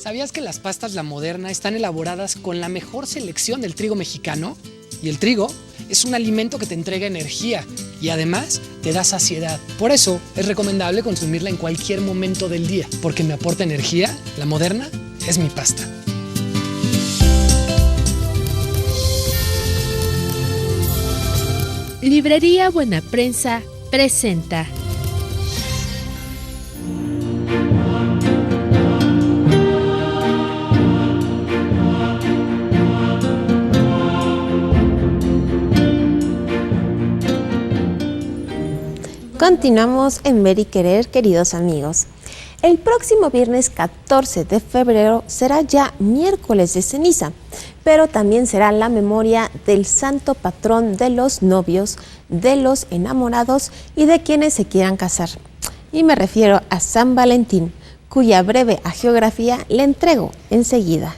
¿Sabías que las pastas La Moderna están elaboradas con la mejor selección del trigo mexicano? Y el trigo es un alimento que te entrega energía y además te da saciedad. Por eso es recomendable consumirla en cualquier momento del día, porque me aporta energía. La Moderna es mi pasta. Librería Buena Prensa presenta. Continuamos en Ver y Querer, queridos amigos. El próximo viernes 14 de febrero será ya miércoles de ceniza, pero también será la memoria del santo patrón de los novios, de los enamorados y de quienes se quieran casar. Y me refiero a San Valentín, cuya breve hagiografía le entrego enseguida.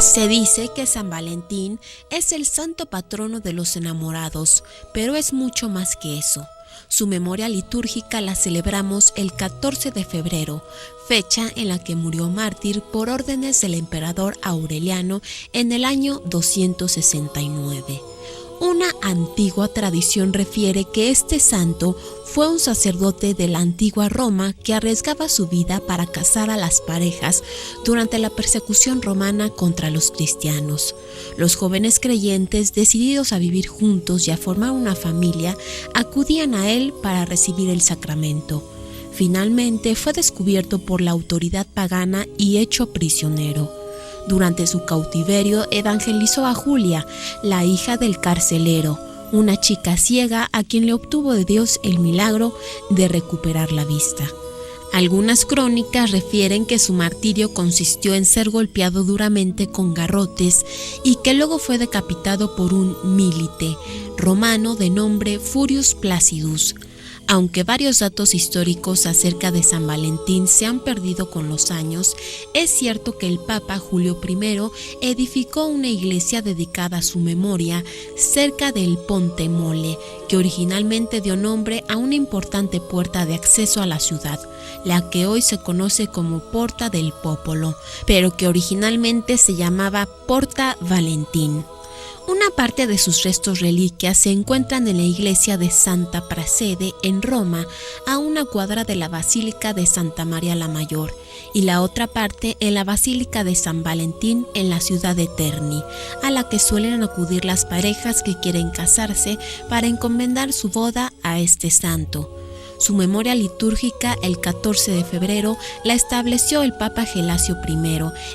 Se dice que San Valentín es el santo patrono de los enamorados, pero es mucho más que eso. Su memoria litúrgica la celebramos el 14 de febrero, fecha en la que murió mártir por órdenes del emperador Aureliano en el año 269. Una antigua tradición refiere que este santo fue un sacerdote de la antigua Roma que arriesgaba su vida para casar a las parejas durante la persecución romana contra los cristianos. Los jóvenes creyentes, decididos a vivir juntos y a formar una familia, acudían a él para recibir el sacramento. Finalmente fue descubierto por la autoridad pagana y hecho prisionero. Durante su cautiverio evangelizó a Julia, la hija del carcelero, una chica ciega a quien le obtuvo de Dios el milagro de recuperar la vista. Algunas crónicas refieren que su martirio consistió en ser golpeado duramente con garrotes y que luego fue decapitado por un milite romano de nombre Furius Placidus. Aunque varios datos históricos acerca de San Valentín se han perdido con los años, es cierto que el Papa Julio I edificó una iglesia dedicada a su memoria cerca del Ponte Mole, que originalmente dio nombre a una importante puerta de acceso a la ciudad, la que hoy se conoce como Porta del Popolo, pero que originalmente se llamaba Porta Valentín. Una parte de sus restos reliquias se encuentran en la iglesia de Santa Prassede en Roma, a una cuadra de la Basílica de Santa María la Mayor, y la otra parte en la Basílica de San Valentín en la ciudad de Terni, a la que suelen acudir las parejas que quieren casarse para encomendar su boda a este santo. Su memoria litúrgica, el 14 de febrero, la estableció el Papa Gelasio I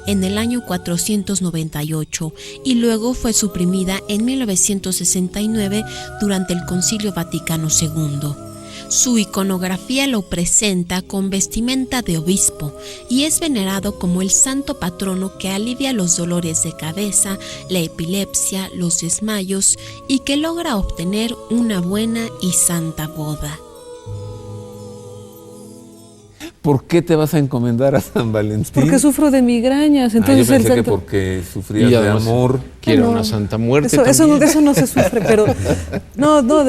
en el año 498 y luego fue suprimida en 1969 durante el Concilio Vaticano II. Su iconografía lo presenta con vestimenta de obispo y es venerado como el santo patrono que alivia los dolores de cabeza, la epilepsia, los desmayos y que logra obtener una buena y santa boda. ¿Por qué te vas a encomendar a San Valentín? Porque sufro de migrañas. Entonces yo pensé el que santo... porque sufrías de amor. Quiere una santa muerte eso no se sufre, pero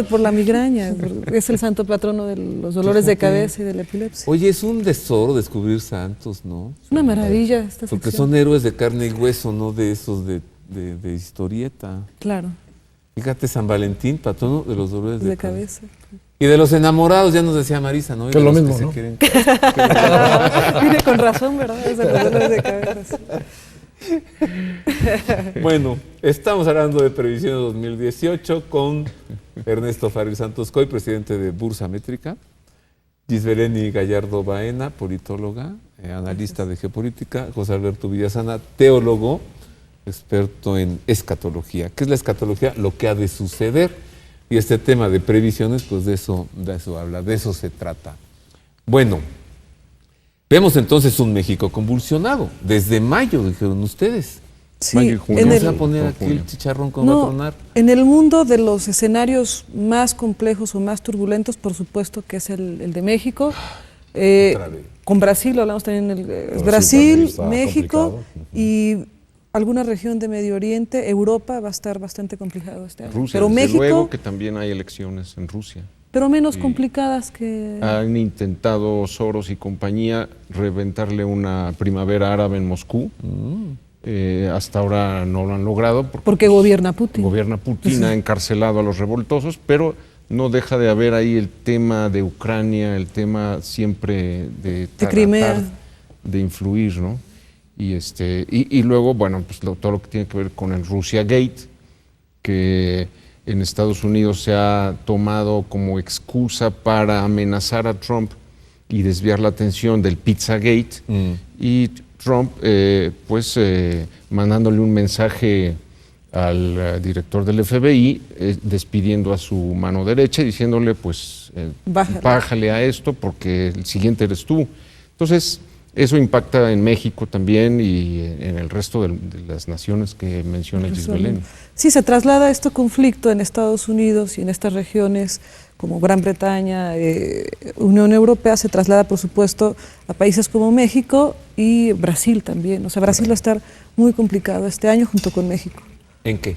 por la migraña. Es el santo patrono de los dolores de cabeza y de la epilepsia. Oye, es un tesoro descubrir santos, ¿no? Es una maravilla esta Porque sección. son héroes de carne y hueso, no de esos de historieta. Claro. Fíjate, San Valentín, patrono de los dolores de cabeza. Y de los enamorados, ya nos decía Marisa, ¿no? Y que es lo mismo, que ¿no? Viene con razón, ¿verdad? Es de los dolores de cabeza. Bueno, estamos hablando de Previsión 2018 con Ernesto Farril Santos Coy, presidente de Bursa Métrica, Gisbeleni Gallardo Baena, politóloga, analista de geopolítica, José Alberto Villasana, teólogo, experto en escatología. ¿Qué es la escatología? Lo que ha de suceder. Y este tema de previsiones, pues de eso habla, de eso se trata. Bueno, vemos entonces un México convulsionado. Desde mayo, dijeron ustedes. Sí, mayo y junio. ¿Cómo se va a poner aquí el chicharrón? ¿Cómo va a tronar? En el mundo de los escenarios más complejos o más turbulentos, por supuesto que es el de México. Con Brasil, hablamos también Brasil, México y alguna región de Medio Oriente, Europa va a estar bastante complicado este año. Rusia, pero desde México, luego que también hay elecciones en Rusia. pero menos Sí. complicadas que... Han intentado Soros y compañía reventarle una primavera árabe en Moscú. Hasta ahora no lo han logrado Porque gobierna Putin. Gobierna Putin, ha encarcelado a los revoltosos, pero no deja de haber ahí el tema de Ucrania, el tema siempre de Crimea. de influir, ¿no? Y luego, bueno, pues todo lo que tiene que ver con el Russia Gate, que en Estados Unidos se ha tomado como excusa para amenazar a Trump y desviar la atención del Pizzagate, y Trump, mandándole un mensaje al director del FBI, despidiendo a su mano derecha y diciéndole, pues, bájale a esto porque el siguiente eres tú. Entonces, eso impacta en México también y en el resto de las naciones que menciona Gisbelén. Sí, se traslada este conflicto en Estados Unidos y en estas regiones como Gran Bretaña, Unión Europea, se traslada, por supuesto, a países como México y Brasil también. O sea, Brasil va a estar muy complicado este año junto con México. ¿En qué?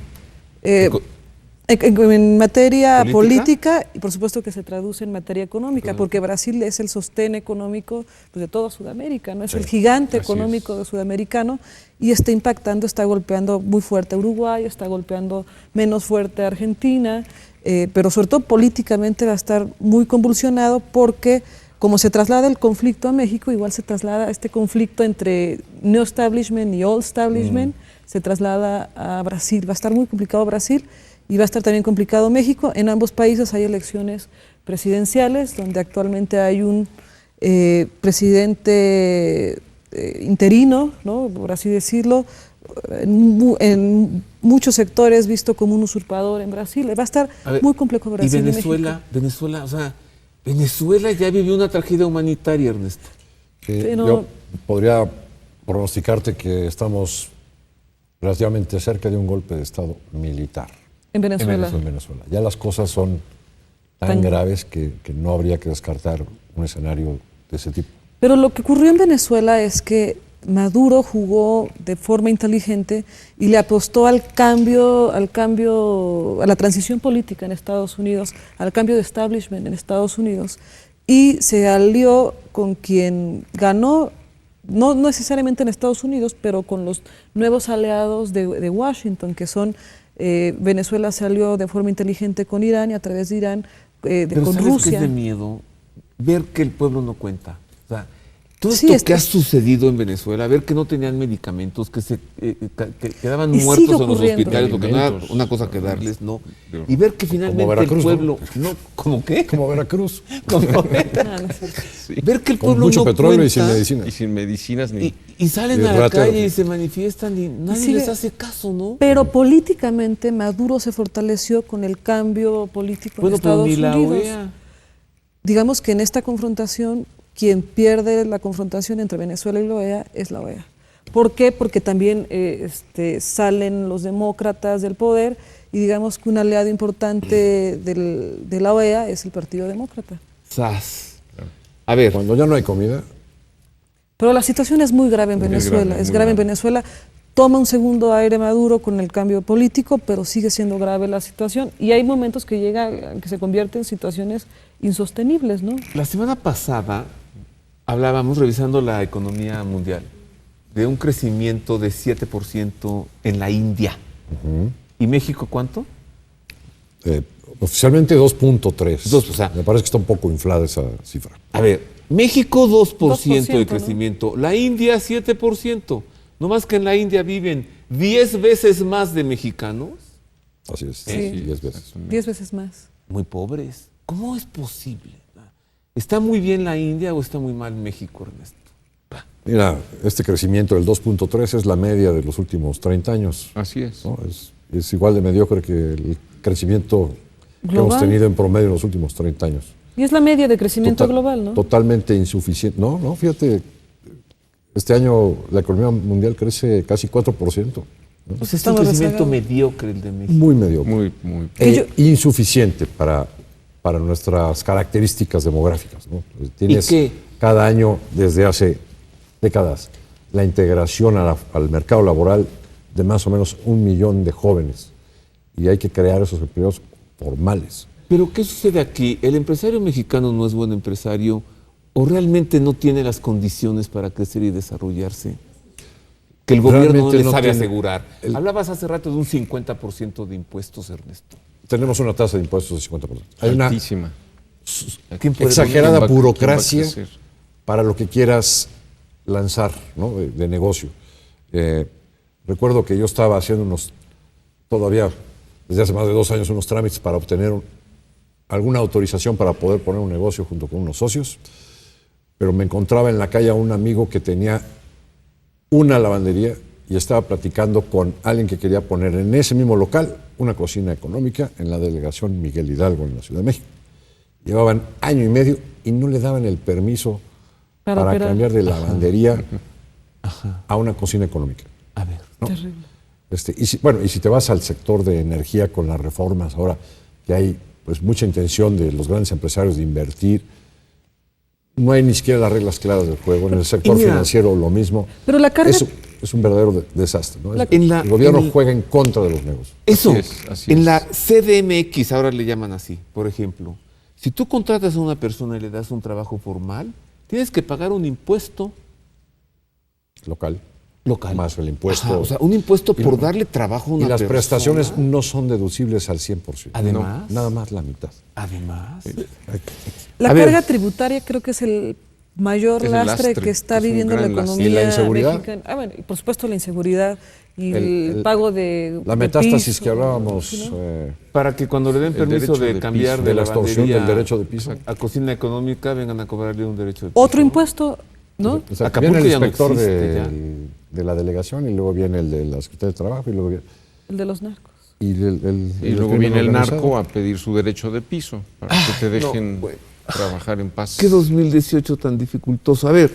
En materia política y por supuesto que se traduce en materia económica, porque Brasil es el sostén económico, pues, de toda Sudamérica, ¿no? Es el gigante económico sudamericano y está impactando, está golpeando muy fuerte a Uruguay, está golpeando menos fuerte a Argentina, pero sobre todo políticamente va a estar muy convulsionado porque como se traslada el conflicto a México, igual se traslada este conflicto entre New Establishment y Old Establishment, se traslada a Brasil. Va a estar muy complicado Brasil y va a estar también complicado México. En ambos países hay elecciones presidenciales, donde actualmente hay un presidente interino, ¿no? Por así decirlo, en muchos sectores visto como un usurpador en Brasil. Va a estar muy complejo Brasil. ¿Y Venezuela? Venezuela, o sea, Venezuela ya vivió una tragedia humanitaria, Ernesto. Yo podría pronosticarte que estamos relativamente cerca de un golpe de Estado militar. En Venezuela. En Venezuela. Ya las cosas son tan graves que no habría que descartar un escenario de ese tipo. Pero lo que ocurrió en Venezuela es que Maduro jugó de forma inteligente y le apostó al cambio, a la transición política en Estados Unidos, al cambio de establishment en Estados Unidos, y se alió con quien ganó, no necesariamente en Estados Unidos, pero con los nuevos aliados de Washington, que son Venezuela se alió de forma inteligente con Irán y a través de Irán Pero con ¿sabes Rusia. qué es de miedo? Ver que el pueblo no cuenta. O sea, todo Sí, esto que ha sucedido en Venezuela, ver que no tenían medicamentos, que se quedaban Y muertos sigue en los ocurriendo. hospitales, porque no era Alimentos. una cosa que darles, no. Y ver que finalmente Veracruz, el pueblo... ¿no? ¿Cómo qué? Como Veracruz. Ver que el Con pueblo mucho no petróleo cuenta, y sin medicina. Y sin medicinas ni... y salen Y a la rateros, calle sí. y se manifiestan y nadie sigue- les hace caso, ¿no? Pero políticamente Maduro se fortaleció con el cambio político Bueno, en pero Estados ni la Unidos. OEA. Digamos que en esta confrontación, quien pierde la confrontación entre Venezuela y la OEA es la OEA. ¿Por qué? Porque también salen los demócratas del poder y digamos que un aliado importante de la OEA es el Partido Demócrata. ¡Zas! A ver, Cuando ya no hay comida, Pero la situación es muy grave en Venezuela, es grave en Venezuela. Toma un segundo aire Maduro con el cambio político, pero sigue siendo grave la situación y hay momentos que que se convierten en situaciones insostenibles, ¿no? la semana pasada hablábamos, revisando la economía mundial, de un crecimiento de 7% en la India. ¿Y México cuánto? oficialmente 2.3. Dos, o sea- Me parece que está un poco inflada esa cifra. A ver, México 2% de 2%, crecimiento, la India 7%. No más que en la India viven 10 veces más de mexicanos, Así es. Sí. 10 veces. 10 veces más. muy pobres. ¿Cómo es posible? ¿Está muy bien la India o está muy mal México, Ernesto? Mira, este crecimiento del 2.3 es la media de los últimos 30 años. Así es. ¿No? Es igual de mediocre que el crecimiento que Global. hemos tenido en promedio en los últimos 30 años. Y es la media de crecimiento Total- global, ¿no? Totalmente insuficiente. No, fíjate, este año la economía mundial crece casi 4%. ¿no? Pues es un Estamos crecimiento rezagados. mediocre el de México. Muy mediocre. Muy. Insuficiente para nuestras características demográficas. ¿no? Tienes qué? cada año, desde hace décadas, la integración al mercado laboral de más o menos 1 millón de jóvenes y hay que crear esos empleos formales. Pero ¿qué sucede aquí? ¿El empresario mexicano no es buen empresario o realmente no tiene las condiciones para crecer y desarrollarse? Que el gobierno no le sabe asegurar. Hablabas hace rato de un 50% de impuestos, Ernesto. Tenemos una tasa de impuestos de 50%. Hay altísima. Una exagerada burocracia para lo que quieras lanzar, ¿no? de negocio. Recuerdo que yo estaba haciendo todavía desde hace más de 2 años, unos trámites para obtener alguna autorización para poder poner un negocio junto con unos socios, pero me encontraba en la calle a un amigo que tenía una lavandería y estaba platicando con alguien que quería poner en ese mismo local una cocina económica en la delegación Miguel Hidalgo en la Ciudad de México. Llevaban 1 año y medio y no le daban el permiso para cambiar de lavandería a una cocina económica. A ver, ¿no? Terrible. Y si te vas al sector de energía con las reformas, ahora que hay pues mucha intención de los grandes empresarios de invertir, no hay ni siquiera las reglas claras del juego. En el sector financiero lo mismo. Pero la carga... Es un verdadero desastre, ¿no? El gobierno juega en contra de los negocios. Eso, así en es. la CDMX, ahora le llaman así, por ejemplo, si tú contratas a una persona y le das un trabajo formal, tienes que pagar un impuesto local. Más el impuesto. Ajá, o sea, un impuesto por darle trabajo a una persona. Y las prestaciones no son deducibles al 100%. Además. No, nada más la mitad. Además. La carga tributaria creo que es el mayor lastre que está viviendo la economía. ¿Y la inseguridad? Mexicana. Bueno, y por supuesto la inseguridad y el pago de la metástasis que hablábamos. ¿no? Para que cuando le den permiso de cambiar de la extorsión del derecho de piso a cocina económica vengan a cobrarle un derecho de piso. Otro impuesto, ¿no? O sea, viene el inspector de la delegación y luego viene el de la Secretaría de Trabajo y luego viene el de los narcos. Y luego viene el narco a pedir su derecho de piso para que te dejen trabajar en paz. Qué 2018 tan dificultoso. A ver,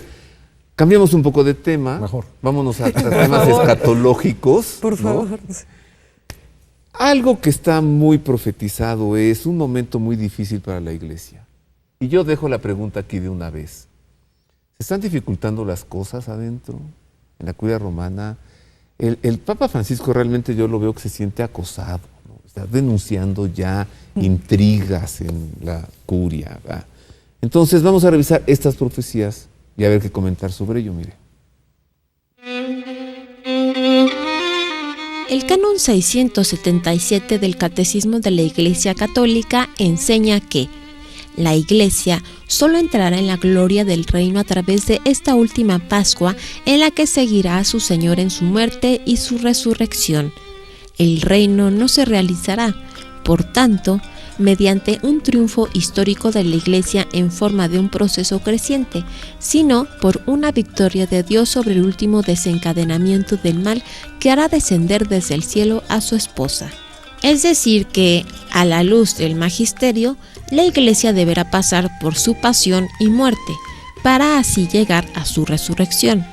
cambiamos un poco de tema. Mejor. Vámonos a temas escatológicos. Por favor. ¿No? Algo que está muy profetizado es un momento muy difícil para la iglesia. Y yo dejo la pregunta aquí de una vez. ¿Se están dificultando las cosas adentro, en la curia romana? El Papa Francisco realmente yo lo veo que se siente acosado, ¿no? Está denunciando ya intrigas en la curia, ¿verdad? Entonces vamos a revisar estas profecías y a ver qué comentar sobre ello, mire. El canon 677 del Catecismo de la Iglesia Católica enseña que la Iglesia solo entrará en la gloria del reino a través de esta última Pascua en la que seguirá a su Señor en su muerte y su resurrección. El reino no se realizará, por tanto, mediante un triunfo histórico de la Iglesia en forma de un proceso creciente, sino por una victoria de Dios sobre el último desencadenamiento del mal que hará descender desde el cielo a su esposa. Es decir que, a la luz del magisterio, la Iglesia deberá pasar por su pasión y muerte, para así llegar a su resurrección.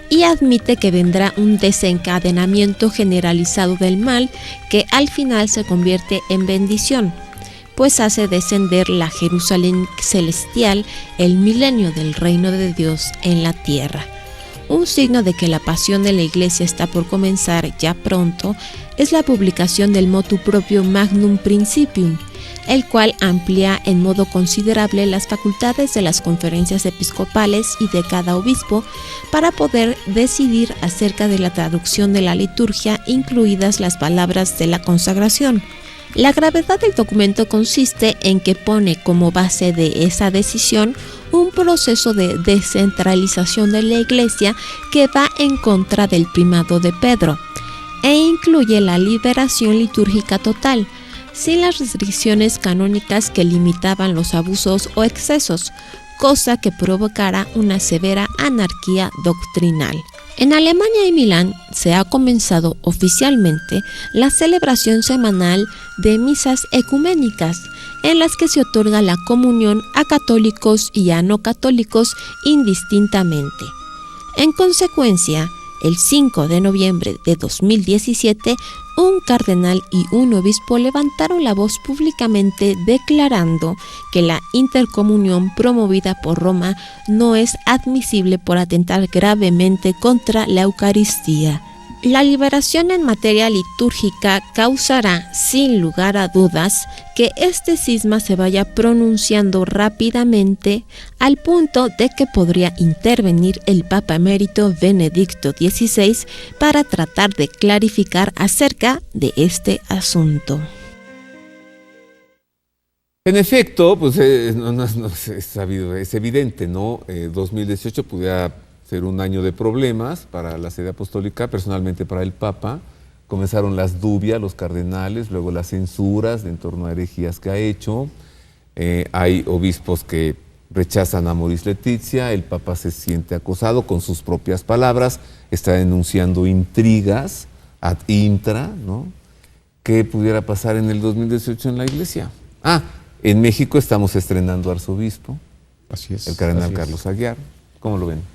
Y admite que vendrá un desencadenamiento generalizado del mal que al final se convierte en bendición, pues hace descender la Jerusalén celestial, el milenio del reino de Dios en la tierra. Un signo de que la pasión de la Iglesia está por comenzar ya pronto es la publicación del motu propio Magnum Principium, el cual amplía en modo considerable las facultades de las conferencias episcopales y de cada obispo para poder decidir acerca de la traducción de la liturgia, incluidas las palabras de la consagración. La gravedad del documento consiste en que pone como base de esa decisión un proceso de descentralización de la Iglesia que va en contra del primado de Pedro e incluye la liberación litúrgica total, sin las restricciones canónicas que limitaban los abusos o excesos, cosa que provocara una severa anarquía doctrinal. En Alemania y Milán se ha comenzado oficialmente la celebración semanal de misas ecuménicas, en las que se otorga la comunión a católicos y a no católicos indistintamente. En consecuencia, el 5 de noviembre de 2017, un cardenal y un obispo levantaron la voz públicamente declarando que la intercomunión promovida por Roma no es admisible por atentar gravemente contra la Eucaristía. La liberación en materia litúrgica causará, sin lugar a dudas, que este cisma se vaya pronunciando rápidamente al punto de que podría intervenir el Papa Emérito Benedicto XVI para tratar de clarificar acerca de este asunto. En efecto, pues no es sabido, es evidente, ¿no? 2018 pudiera ser un año de problemas para la sede apostólica, personalmente para el Papa. Comenzaron las dubias, los cardenales, luego las censuras en torno a herejías que ha hecho. Hay obispos que rechazan a Amoris Laetitia, el Papa se siente acosado con sus propias palabras, está denunciando intrigas ad intra, ¿no? ¿Qué pudiera pasar en el 2018 en la Iglesia? En México estamos estrenando arzobispo. Así es. El cardenal así Carlos Aguiar. ¿Cómo lo ven?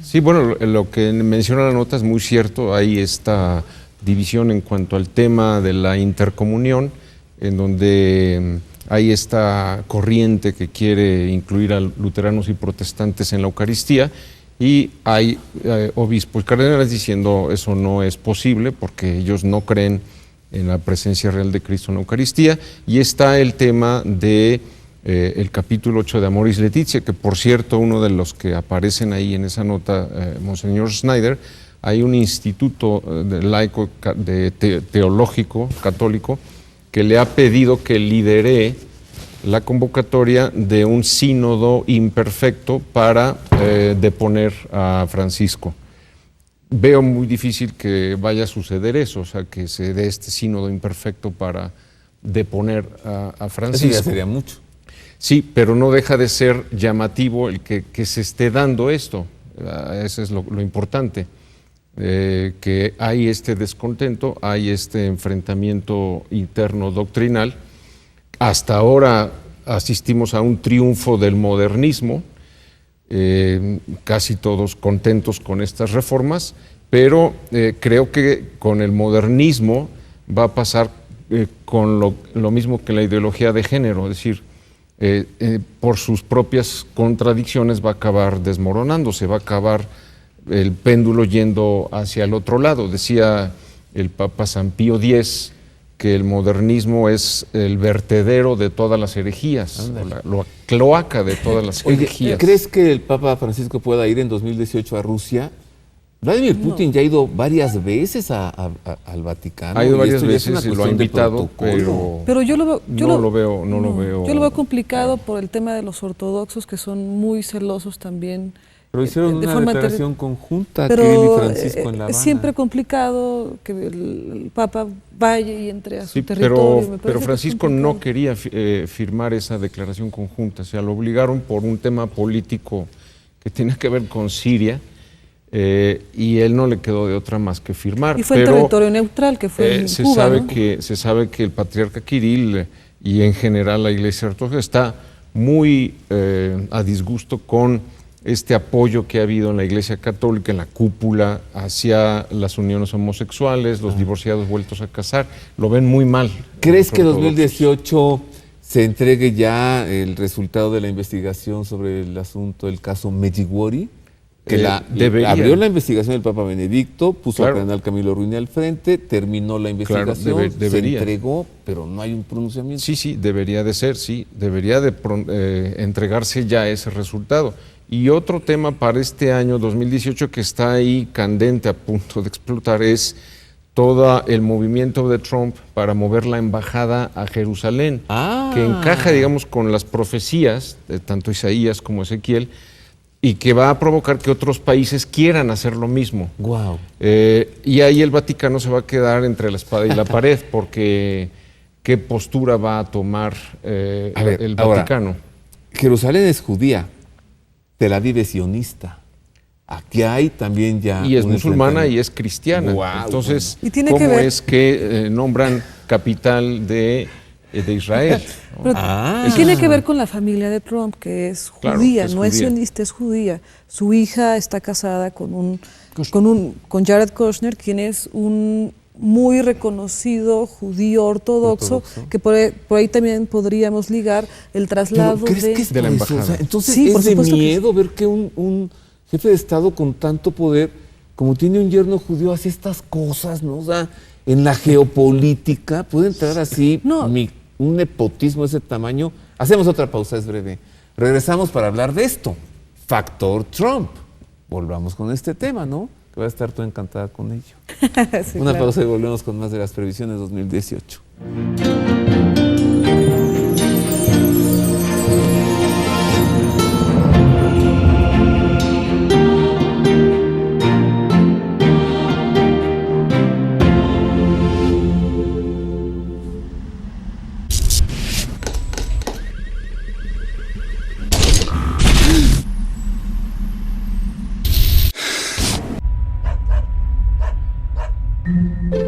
Sí, bueno, lo que menciona la nota es muy cierto. Hay esta división en cuanto al tema de la intercomunión, en donde hay esta corriente que quiere incluir a luteranos y protestantes en la Eucaristía, y hay obispos cardenales diciendo eso no es posible porque ellos no creen en la presencia real de Cristo en la Eucaristía. Y está el tema de el capítulo 8 de Amoris Laetitia, que por cierto, uno de los que aparecen ahí en esa nota, Monseñor Schneider, hay un instituto laico teológico católico que le ha pedido que lidere la convocatoria de un sínodo imperfecto para deponer a Francisco. Veo muy difícil que vaya a suceder eso, o sea, que se dé este sínodo imperfecto para deponer a Francisco. Eso ya sería mucho. Sí, pero no deja de ser llamativo el que se esté dando esto. Eso es lo importante, que hay este descontento, hay este enfrentamiento interno doctrinal. Hasta ahora asistimos a un triunfo del modernismo, casi todos contentos con estas reformas, pero creo que con el modernismo va a pasar con lo mismo que la ideología de género, es decir, por sus propias contradicciones va a acabar desmoronándose, va a acabar el péndulo yendo hacia el otro lado. Decía el Papa San Pío X que el modernismo es el vertedero de todas las herejías, la cloaca de todas las herejías. ¿Crees que el Papa Francisco pueda ir en 2018 a Rusia? Vladimir Putin ya ha ido varias veces al Vaticano. Ha ido varias veces y lo ha invitado, pero yo lo veo, no lo veo. Yo lo veo complicado por el tema de los ortodoxos, que son muy celosos también. Pero hicieron una declaración conjunta, pero Kirill y Francisco en La Habana. Es siempre complicado que el Papa vaya y entre a su territorio. Pero Francisco no quería firmar esa declaración conjunta, o sea, lo obligaron por un tema político que tenía que ver con Siria. Y él no le quedó de otra más que firmar. Y fue en territorio neutral, que fue en Cuba, ¿no? Se sabe que el patriarca Kirill y en general la Iglesia Ortodoxa está muy a disgusto con este apoyo que ha habido en la Iglesia Católica, en la cúpula, hacia las uniones homosexuales, los divorciados vueltos a casar. Lo ven muy mal. ¿Crees que 2018 se entregue ya el resultado de la investigación sobre el asunto del caso Medjugorje? Que abrió la investigación del Papa Benedicto, puso al cardenal Camilo Ruini al frente, terminó la investigación, se entregó, pero no hay un pronunciamiento. Sí, debería de ser, debería de entregarse ya ese resultado. Y otro tema para este año 2018 que está ahí candente, a punto de explotar, es todo el movimiento de Trump para mover la embajada a Jerusalén, que encaja, digamos, con las profecías de tanto Isaías como Ezequiel, y que va a provocar que otros países quieran hacer lo mismo. Wow. Y ahí el Vaticano se va a quedar entre la espada y la pared, porque ¿qué postura va a tomar el Vaticano? Ahora, Jerusalén es judía, Tel Aviv es sionista. Aquí hay también ya... Y es musulmana y es cristiana. Wow, entonces, ¿cómo es que nombran capital de Israel? Y tiene que ver con la familia de Trump, que es judía, no es sionista, es judía. Su hija está casada con Jared Kushner, quien es un muy reconocido judío ortodoxo, que por ahí también podríamos ligar el traslado de la embajada. O sea, entonces sí, es de miedo ver que un jefe de Estado con tanto poder como tiene un yerno judío, hace estas cosas, ¿no? O sea, en la geopolítica puede entrar así un nepotismo de ese tamaño. Hacemos otra pausa, es breve. Regresamos para hablar de esto. Factor Trump. Volvamos con este tema, ¿no? Que va a estar tú encantada con ello. Sí, una pausa y volvemos con más de las previsiones 2018.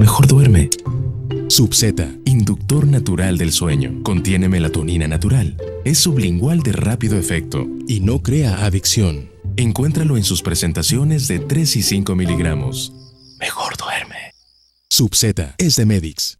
Mejor duerme. Subzeta, inductor natural del sueño. Contiene melatonina natural. Es sublingual de rápido efecto y no crea adicción. Encuéntralo en sus presentaciones de 3 y 5 miligramos. Mejor duerme. Subzeta es de Medix.